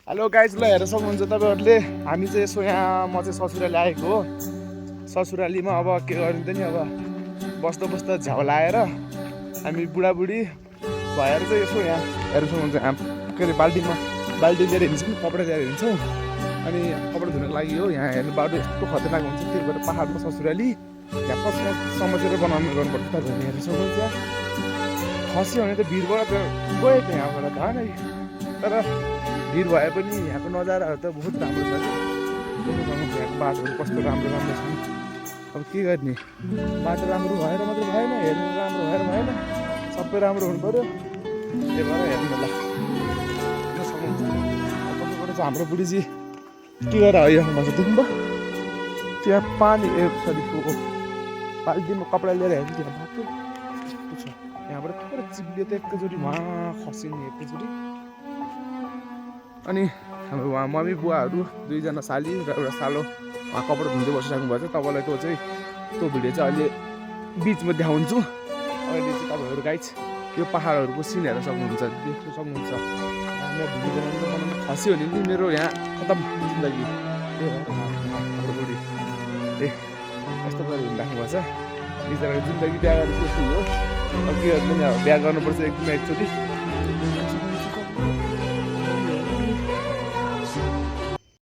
Hello guys, ल हेर्न सक्नुहुन्छ तपाईँहरूले हामी चाहिँ यसो यहाँ म चाहिँ ससुराली आएको हो। ससुरालीमा अब के गरिन्छ नि, अब बस्दा बस्दा झ्याउ लाएर हामी बुढाबुढी भएर चाहिँ यसो यहाँ हेर्न सक्नुहुन्छ यहाँ के अरे बाल्टी लिएर हिँड्छौँ, कपडा लिएर हिँड्छौँ। अनि कपडा धुनको लागि हो। यहाँ हेर्नु बाटो यस्तो खतरनाक हुन्छ, त्यही भएर पाहाडमा ससुराली यहाँ कसमा समझेर बनाउनु गर्नुपर्छ। तपाईँहरूले हेर्न सक्नुहुन्छ यहाँ खस्यो भने त भिरबाट त गयो त यहाँबाट त होइन, तर भिर भए पनि यहाँको नजाराहरू त बहुत राम्रो छ। यहाँको बाटोहरू कस्तो राम्रो राम्रो छ। अब के गर्ने, बाटो राम्रो भएर मात्रै भएन, हेर्नु राम्रो भएर भएन, सबै राम्रो हुनु पऱ्यो। त्यही भएर हेर्नु होला कतिबाट चाहिँ हाम्रो बुढीजी के गरेर आइराख्नु भएको छ देख्नु भयो। त्यहाँ पानी बाल्टीमा कपडा लिएर हेर्नु, त्यहाँ बाटो यस्तो छ। यहाँबाट थोरै चिप्लियो त एकैचोटि उहाँ खस्यो नि एकैचोटि। अनि हाम्रो उहाँ मम्मी बुवाहरू दुईजना साली र एउटा सालो उहाँ कपडा धुँदै बसिराख्नु भएको छ। तपाईँलाई त्यो चाहिँ त्यो भिडियो चाहिँ अहिले बिचमा देखाउँछु। अहिले चाहिँ तपाईँहरू गाइज यो पाहाडहरूको सिन हेर्न सक्नुहुन्छ, देख्नु सक्नुहुन्छ। म भिडियो बनाउनु खस्यो भने नि मेरो यहाँ खतम जिन्दगी। त्यही भएर हाम्रो बुढी यस्तो गरेर हिँडिराख्नु भएको छ। बिचरा जिन्दगी बिहा गरेर त्यस्तो हो। अब के गर्नु नि, अब बिहा गर्नुपर्छ एकदिन एकचोटि।